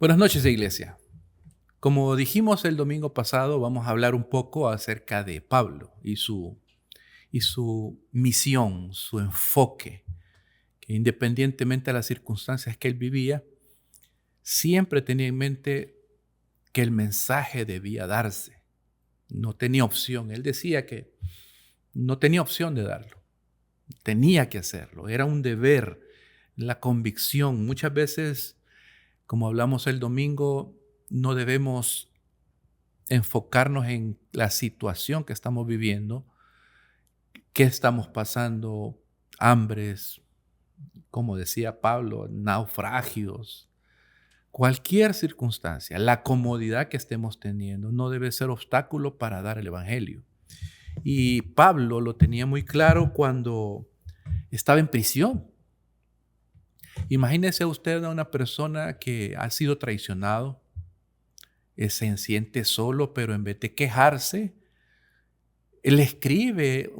Buenas noches, iglesia. Como dijimos el domingo pasado, vamos a hablar un poco acerca de Pablo y su misión, su enfoque, que independientemente de las circunstancias que él vivía, siempre tenía en mente que el mensaje debía darse. No tenía opción. Él decía que no tenía opción de darlo. Tenía que hacerlo. Era un deber, la convicción. Muchas veces, como hablamos el domingo, no debemos enfocarnos en la situación que estamos viviendo, qué estamos pasando, hambres, como decía Pablo, naufragios, cualquier circunstancia, la comodidad que estemos teniendo no debe ser obstáculo para dar el Evangelio. Y Pablo lo tenía muy claro cuando estaba en prisión. Imagínese usted a una persona que ha sido traicionado, se siente solo, pero en vez de quejarse, él escribe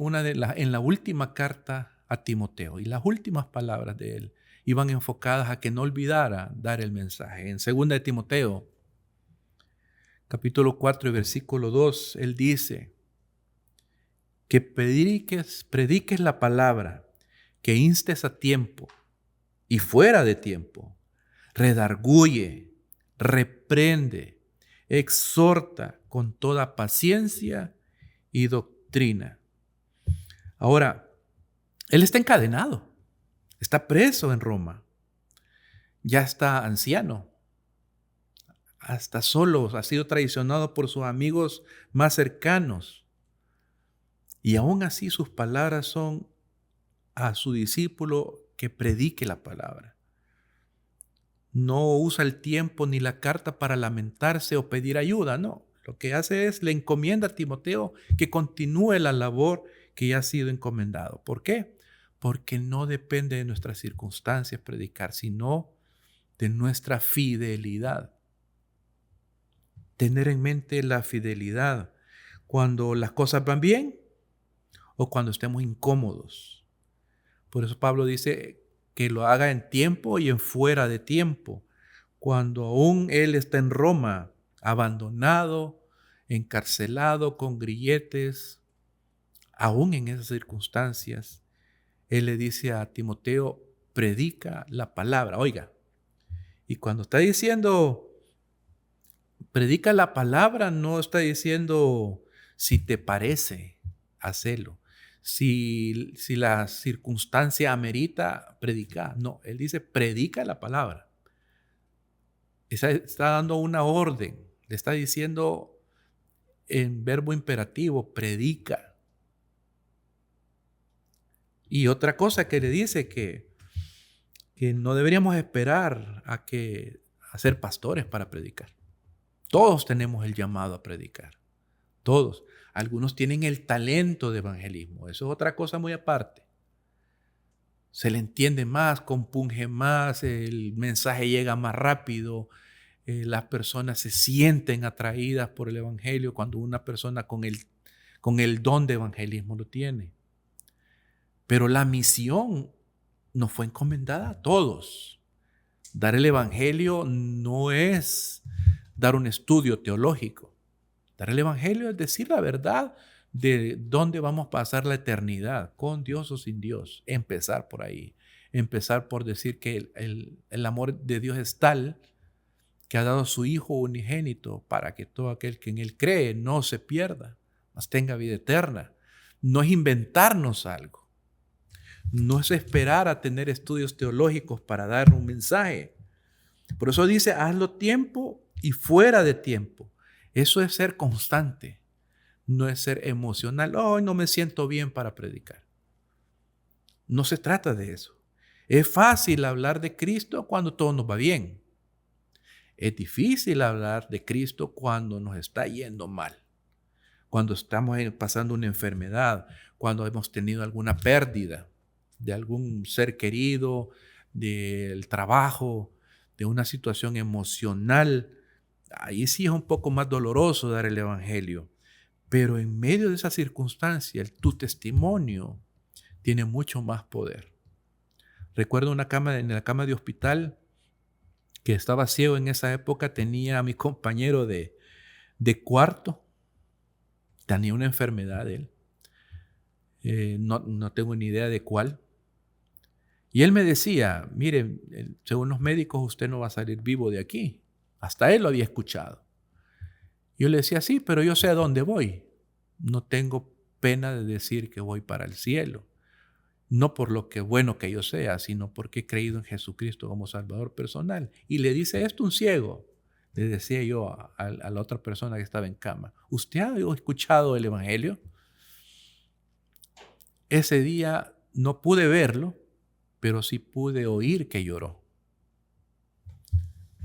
en la última carta a Timoteo, y las últimas palabras de él iban enfocadas a que no olvidara dar el mensaje. En 2 de Timoteo, capítulo 4 y versículo 2, él dice que prediques la palabra, que instes a tiempo y fuera de tiempo, redarguye, reprende, exhorta con toda paciencia y doctrina. Ahora, él está encadenado, está preso en Roma, ya está anciano, hasta solo ha sido traicionado por sus amigos más cercanos. Y aún así sus palabras son a su discípulo que predique la palabra. No usa el tiempo ni la carta para lamentarse o pedir ayuda, no. Lo que hace es le encomienda a Timoteo que continúe la labor que ya ha sido encomendado. ¿Por qué? Porque no depende de nuestras circunstancias predicar, sino de nuestra fidelidad. Tener en mente la fidelidad cuando las cosas van bien o cuando estemos incómodos. Por eso Pablo dice que lo haga en tiempo y en fuera de tiempo. Cuando aún él está en Roma, abandonado, encarcelado con grilletes, aún en esas circunstancias, él le dice a Timoteo, predica la palabra. Oiga, y cuando está diciendo, predica la palabra, no está diciendo si te parece, hacelo. Si la circunstancia amerita, predica. No, él dice, predica la palabra. Está dando una orden, le está diciendo en verbo imperativo, predica. Y otra cosa que le dice que no deberíamos esperar a ser pastores para predicar. Todos tenemos el llamado a predicar, todos. Algunos tienen el talento de evangelismo, eso es otra cosa muy aparte. Se le entiende más, compunge más, el mensaje llega más rápido, las personas se sienten atraídas por el evangelio cuando una persona con el don de evangelismo lo tiene. Pero la misión nos fue encomendada a todos. Dar el evangelio no es dar un estudio teológico. Dar el evangelio es decir la verdad de dónde vamos a pasar la eternidad, con Dios o sin Dios. Empezar por ahí. Empezar por decir que el amor de Dios es tal que ha dado a su Hijo unigénito para que todo aquel que en Él cree no se pierda, mas tenga vida eterna. No es inventarnos algo. No es esperar a tener estudios teológicos para dar un mensaje. Por eso dice, hazlo tiempo y fuera de tiempo. Eso es ser constante. No es ser emocional. Hoy no me siento bien para predicar. No se trata de eso. Es fácil hablar de Cristo cuando todo nos va bien. Es difícil hablar de Cristo cuando nos está yendo mal. Cuando estamos pasando una enfermedad, cuando hemos tenido alguna pérdida de algún ser querido, del trabajo, de una situación emocional. Ahí sí es un poco más doloroso dar el evangelio. Pero en medio de esa circunstancia, tu testimonio tiene mucho más poder. Recuerdo en la cama de hospital, que estaba ciego en esa época, tenía a mi compañero de cuarto, tenía una enfermedad él. No tengo ni idea de cuál. Y él me decía, mire, según los médicos usted no va a salir vivo de aquí. Hasta él lo había escuchado. Yo le decía, sí, pero yo sé a dónde voy. No tengo pena de decir que voy para el cielo. No por lo que bueno que yo sea, sino porque he creído en Jesucristo como Salvador personal. Y le dice esto un ciego. Le decía yo a la otra persona que estaba en cama, ¿usted ha escuchado el Evangelio? Ese día no pude verlo, pero sí pude oír que lloró.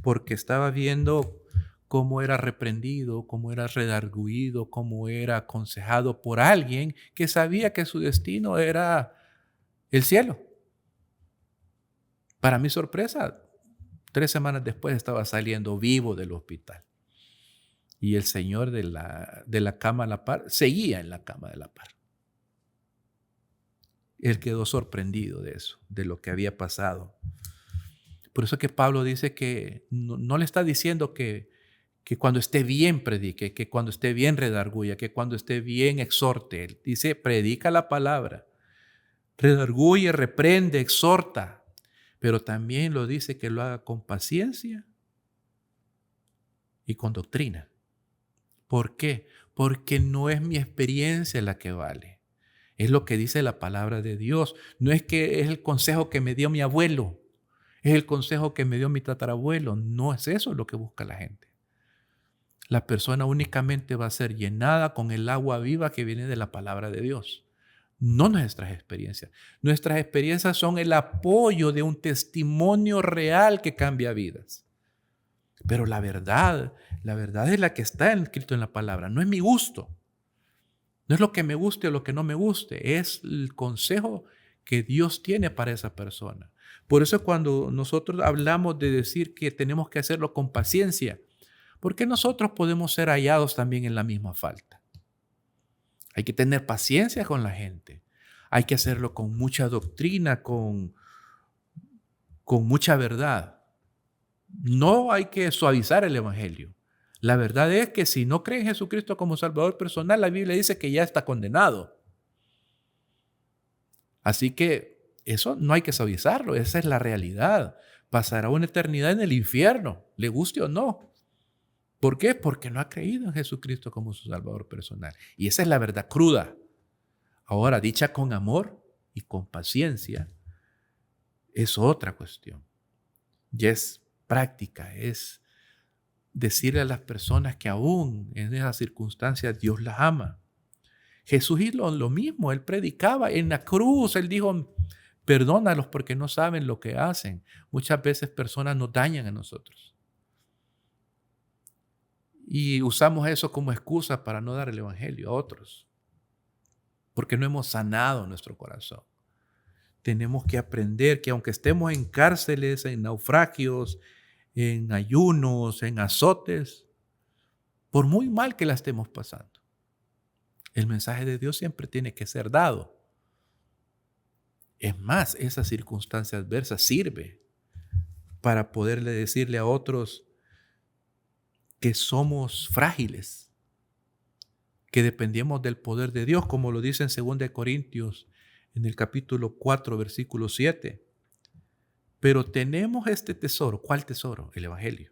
Porque estaba viendo cómo era reprendido, cómo era redarguido, cómo era aconsejado por alguien que sabía que su destino era el cielo. Para mi sorpresa, 3 semanas después estaba saliendo vivo del hospital. Y el señor de la cama a la par seguía en la cama de la par. Él quedó sorprendido de eso, de lo que había pasado. Por eso que Pablo dice que no le está diciendo que cuando esté bien predique, que cuando esté bien redarguya, que cuando esté bien exhorte. Él dice, predica la palabra, redarguye, reprende, exhorta. Pero también lo dice que lo haga con paciencia y con doctrina. ¿Por qué? Porque no es mi experiencia la que vale. Es lo que dice la palabra de Dios. No es que es el consejo que me dio mi abuelo. Es el consejo que me dio mi tatarabuelo. No es eso lo que busca la gente. La persona únicamente va a ser llenada con el agua viva que viene de la palabra de Dios. No nuestras experiencias. Nuestras experiencias son el apoyo de un testimonio real que cambia vidas. Pero la verdad es la que está escrito en la palabra. No es mi gusto. No es lo que me guste o lo que no me guste. Es el consejo que Dios tiene para esa persona. Por eso cuando nosotros hablamos de decir que tenemos que hacerlo con paciencia, porque nosotros podemos ser hallados también en la misma falta. Hay que tener paciencia con la gente. Hay que hacerlo con mucha doctrina, con mucha verdad. No hay que suavizar el evangelio. La verdad es que si no cree en Jesucristo como Salvador personal, la Biblia dice que ya está condenado. Así que eso no hay que suavizarlo, esa es la realidad. Pasará una eternidad en el infierno, le guste o no. ¿Por qué? Porque no ha creído en Jesucristo como su Salvador personal. Y esa es la verdad cruda. Ahora, dicha con amor y con paciencia, es otra cuestión. Ya es práctica, es decirle a las personas que aún en esas circunstancias Dios las ama. Jesús hizo lo mismo, Él predicaba en la cruz, Él dijo, perdónalos porque no saben lo que hacen. Muchas veces personas nos dañan a nosotros. Y usamos eso como excusa para no dar el evangelio a otros, porque no hemos sanado nuestro corazón. Tenemos que aprender que aunque estemos en cárceles, en naufragios, en ayunos, en azotes, por muy mal que la estemos pasando, el mensaje de Dios siempre tiene que ser dado. Es más, esa circunstancia adversa sirve para poderle decirle a otros que somos frágiles, que dependemos del poder de Dios, como lo dice en 2 Corintios, en el capítulo 4, versículo 7. Pero tenemos este tesoro. ¿Cuál tesoro? El evangelio.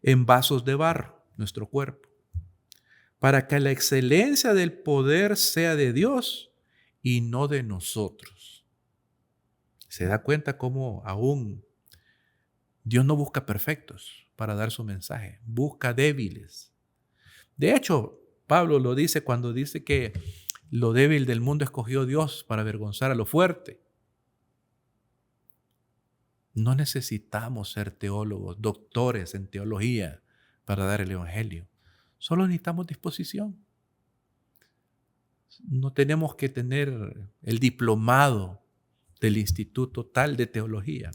En vasos de barro, nuestro cuerpo, para que la excelencia del poder sea de Dios y no de nosotros. ¿Se da cuenta cómo aún Dios no busca perfectos para dar su mensaje? Busca débiles. De hecho, Pablo lo dice cuando dice que lo débil del mundo escogió Dios para avergonzar a lo fuerte. No necesitamos ser teólogos, doctores en teología para dar el evangelio. Solo necesitamos disposición. No tenemos que tener el diplomado del Instituto tal de Teología.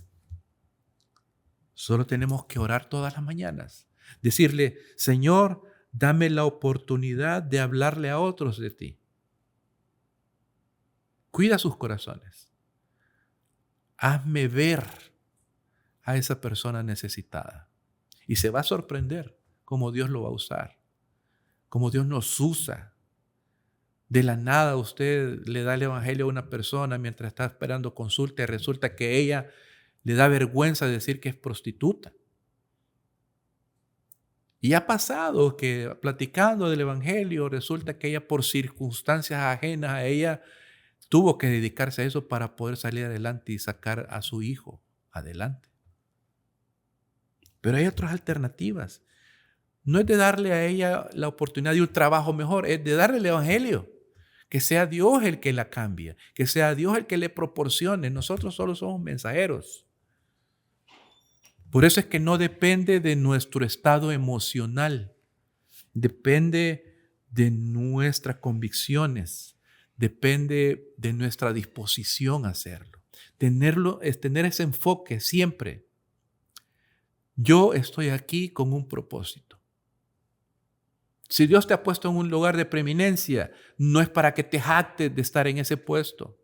Solo tenemos que orar todas las mañanas. Decirle, Señor, dame la oportunidad de hablarle a otros de ti. Cuida sus corazones. Hazme ver a esa persona necesitada. Y se va a sorprender cómo Dios lo va a usar, cómo Dios nos usa. De la nada usted le da el evangelio a una persona mientras está esperando consulta y resulta que ella le da vergüenza decir que es prostituta. Y ha pasado que platicando del evangelio resulta que ella por circunstancias ajenas a ella tuvo que dedicarse a eso para poder salir adelante y sacar a su hijo adelante. Pero hay otras alternativas. No es de darle a ella la oportunidad de un trabajo mejor, es de darle el evangelio. Que sea Dios el que la cambie, que sea Dios el que le proporcione. Nosotros solo somos mensajeros. Por eso es que no depende de nuestro estado emocional, depende de nuestras convicciones, depende de nuestra disposición a hacerlo. Es tener ese enfoque siempre. Yo estoy aquí con un propósito. Si Dios te ha puesto en un lugar de preeminencia, no es para que te jactes de estar en ese puesto.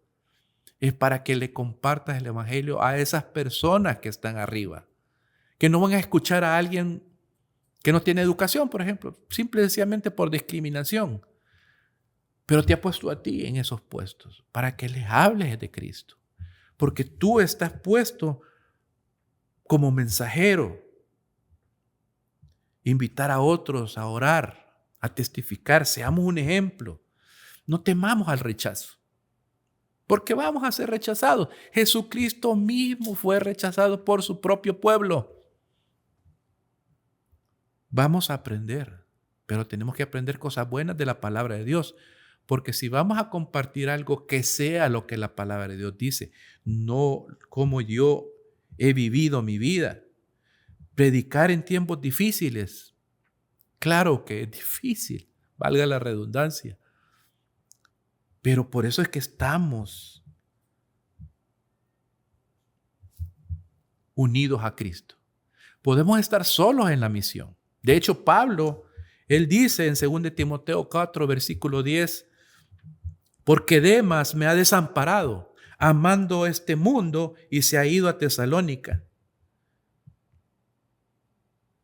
Es para que le compartas el evangelio a esas personas que están arriba. Que no van a escuchar a alguien que no tiene educación, por ejemplo, simple y sencillamente por discriminación. Pero te ha puesto a ti en esos puestos para que les hables de Cristo. Porque tú estás puesto como mensajero. Invitar a otros a orar, a testificar, seamos un ejemplo. No temamos al rechazo, porque vamos a ser rechazados. Jesucristo mismo fue rechazado por su propio pueblo. Vamos a aprender, pero tenemos que aprender cosas buenas de la palabra de Dios, porque si vamos a compartir algo que sea lo que la palabra de Dios dice, no como yo he vivido mi vida. Predicar en tiempos difíciles, claro que es difícil, valga la redundancia. Pero por eso es que estamos unidos a Cristo. Podemos estar solos en la misión. De hecho, Pablo, él dice en 2 Timoteo 4, versículo 10, porque Demas me ha desamparado, amando este mundo, y se ha ido a Tesalónica.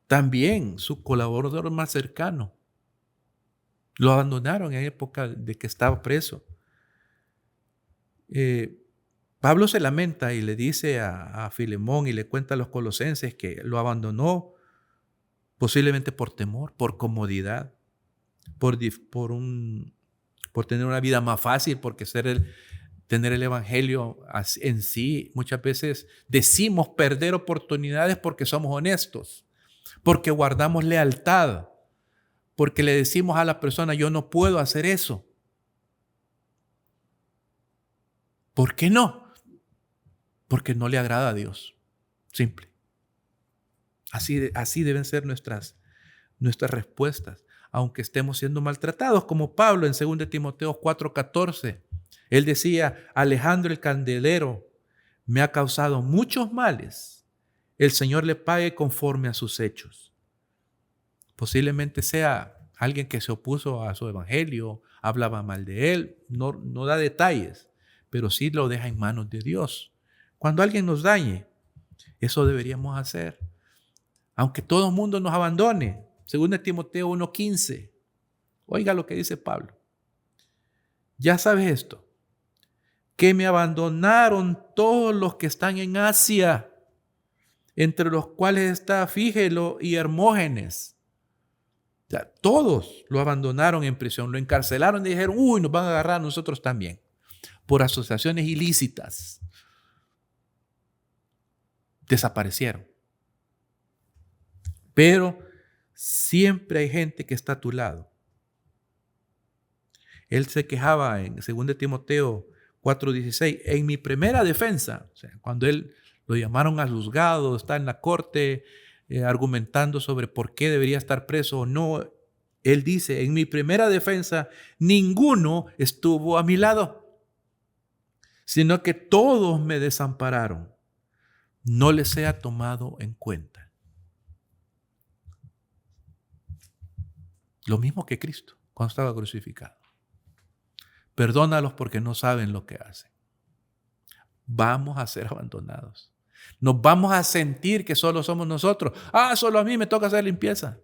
También su colaborador más cercano lo abandonaron en época de que estaba preso. Pablo se lamenta y le dice a Filemón y le cuenta a los colosenses que lo abandonó posiblemente por temor, por comodidad, por tener una vida más fácil, porque tener el evangelio en sí. Muchas veces decimos perder oportunidades porque somos honestos, porque guardamos lealtad, porque le decimos a la persona, yo no puedo hacer eso. ¿Por qué no? Porque no le agrada a Dios. Simple. Así deben ser nuestras respuestas, aunque estemos siendo maltratados, como Pablo en 2 Timoteo 4:14. Él decía, Alejandro el candelero me ha causado muchos males. El Señor le pague conforme a sus hechos. Posiblemente sea alguien que se opuso a su evangelio, hablaba mal de él, no da detalles, pero sí lo deja en manos de Dios. Cuando alguien nos dañe, eso deberíamos hacer. Aunque todo el mundo nos abandone. 2 Timoteo 1:15. Oiga lo que dice Pablo. Ya sabes esto, que me abandonaron todos los que están en Asia, entre los cuales está Fígelo y Hermógenes. O sea, todos lo abandonaron en prisión, lo encarcelaron y dijeron, nos van a agarrar a nosotros también, por asociaciones ilícitas. Desaparecieron. Pero siempre hay gente que está a tu lado. Él se quejaba en 2 Timoteo 4:16, en mi primera defensa, o sea, cuando él lo llamaron al juzgado, está en la corte argumentando sobre por qué debería estar preso o no, él dice, en mi primera defensa, ninguno estuvo a mi lado, sino que todos me desampararon. No les sea tomado en cuenta. Lo mismo que Cristo cuando estaba crucificado. Perdónalos porque no saben lo que hacen. Vamos a ser abandonados. Nos vamos a sentir que solo somos nosotros. Solo a mí me toca hacer limpieza.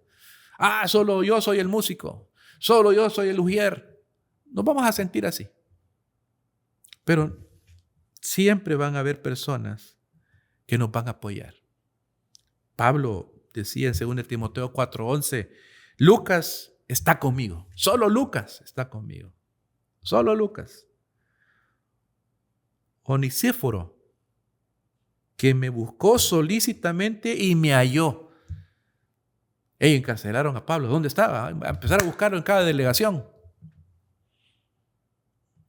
Solo yo soy el músico. Solo yo soy el ujier. Nos vamos a sentir así. Pero siempre van a haber personas que nos van a apoyar. Pablo decía en 2 Timoteo 4:11, Lucas está conmigo. Solo Lucas está conmigo. Solo Lucas. Onesíforo, que me buscó solícitamente y me halló. Ellos encarcelaron a Pablo. ¿Dónde estaba? Empezaron a buscarlo en cada delegación.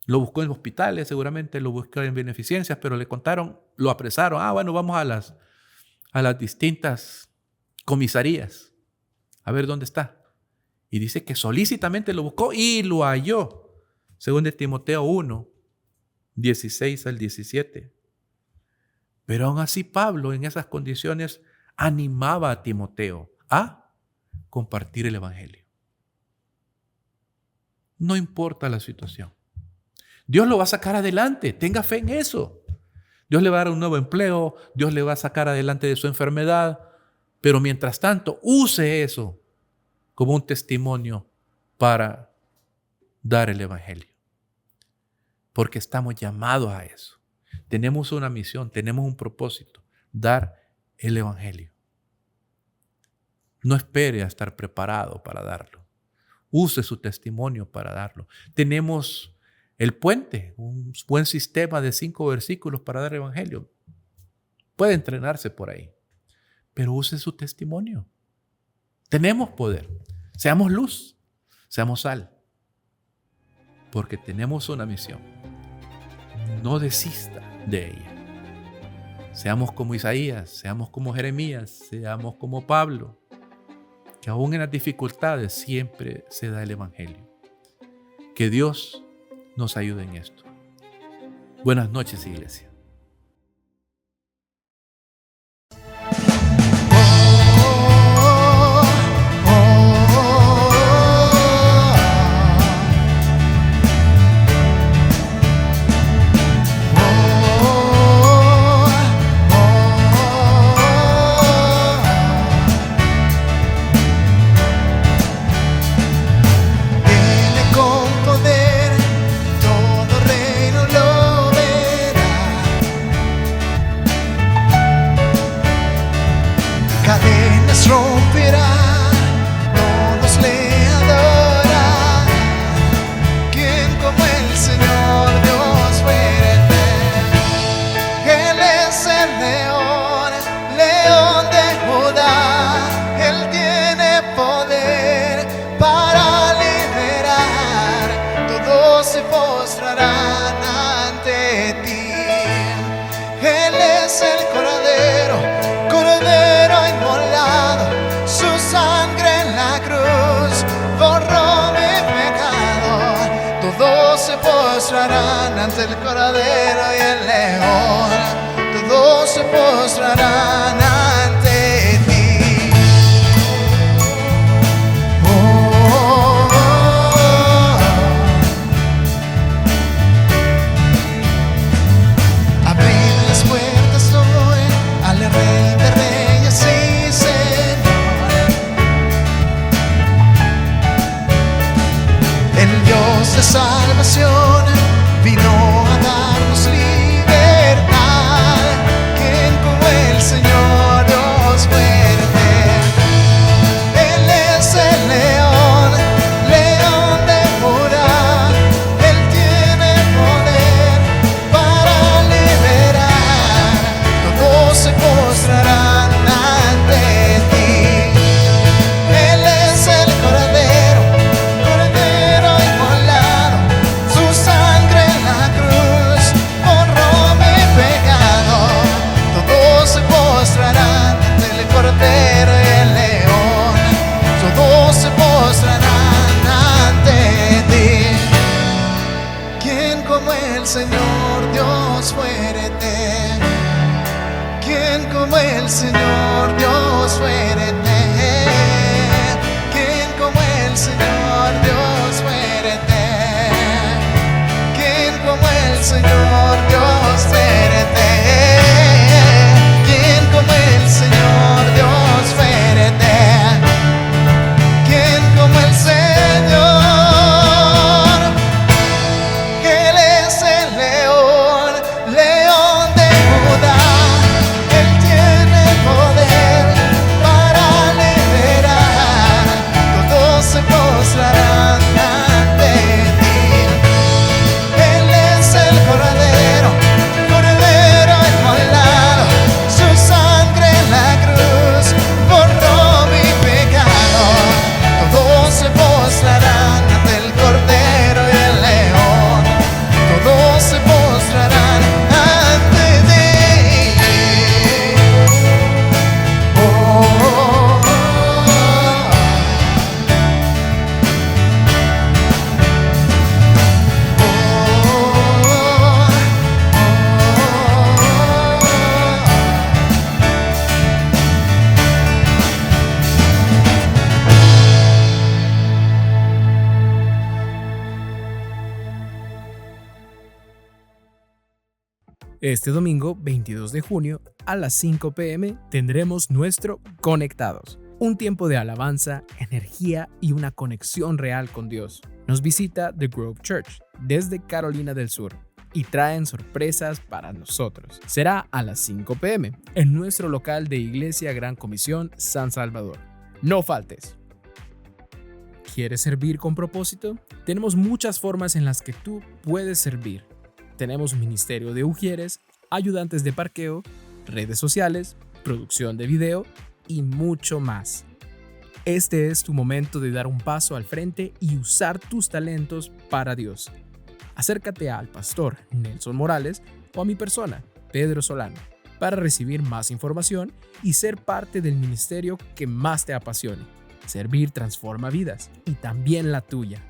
Lo buscó en hospitales seguramente, lo buscó en beneficencias, pero le contaron, lo apresaron. Vamos a las distintas comisarías a ver dónde está. Y dice que solícitamente lo buscó y lo halló. 2 Timoteo 1, 16 al 17. Pero aún así Pablo en esas condiciones animaba a Timoteo a compartir el evangelio. No importa la situación. Dios lo va a sacar adelante. Tenga fe en eso. Dios le va a dar un nuevo empleo. Dios le va a sacar adelante de su enfermedad. Pero mientras tanto, use eso como un testimonio para dar el evangelio. Porque estamos llamados a eso. Tenemos una misión, tenemos un propósito. Dar el evangelio. No espere a estar preparado para darlo. Use su testimonio para darlo. Tenemos el puente, un buen sistema de 5 versículos para dar evangelio. Puede entrenarse por ahí, pero use su testimonio. Tenemos poder. Seamos luz, seamos sal, porque tenemos una misión. No desista de ella. Seamos como Isaías, seamos como Jeremías, seamos como Pablo, que aún en las dificultades siempre se da el evangelio. Que Dios nos ayude en esto. Buenas noches, iglesia. Cadenas romperá, todos le adorarán. ¿Quién como el Señor Dios fuerte? Él es el león, león de Judá. Él tiene poder para liberar. Todos se postrarán ante ti. Él es el Cordero, Cordero inmolado, su sangre en la cruz borró mi pecado. Todos se postrarán ante el Cordero y el León. Todos se postrarán ante ti. Oh, oh, oh. Abrid las puertas hoy al Rey de Reyes y Señor. El Dios de salvación vino a darnos libertad. ¿Quién como el Señor Dios fuerte? Él es el león, león de Judá. Él tiene poder para liberar. Todos se postrarán ante ti. Él es el Cordero, Cordero inmolado, su sangre en la cruz borró mi pecado. Todos se postrarán ante el Cordero y el León. Todos se postrarán ante ti. ¿Quién como el Señor Dios fuerte? ¿Quién como el Señor Dios fuerte? ¿Quién como el Señor Dios fuerte? ¿Quién como el Señor Dios fuerte? Este domingo 22 de junio a las 5 p.m. tendremos nuestro Conectados, un tiempo de alabanza, energía y una conexión real con Dios. Nos visita The Grove Church desde Carolina del Sur y traen sorpresas para nosotros. Será a las 5 p.m. en nuestro local de Iglesia Gran Comisión San Salvador. No faltes. ¿Quieres servir con propósito? Tenemos muchas formas en las que tú puedes servir. Tenemos ministerio de ujieres, ayudantes de parqueo, redes sociales, producción de video y mucho más. Este es tu momento de dar un paso al frente y usar tus talentos para Dios. Acércate al pastor Nelson Morales o a mi persona, Pedro Solano, para recibir más información y ser parte del ministerio que más te apasione. Servir transforma vidas y también la tuya.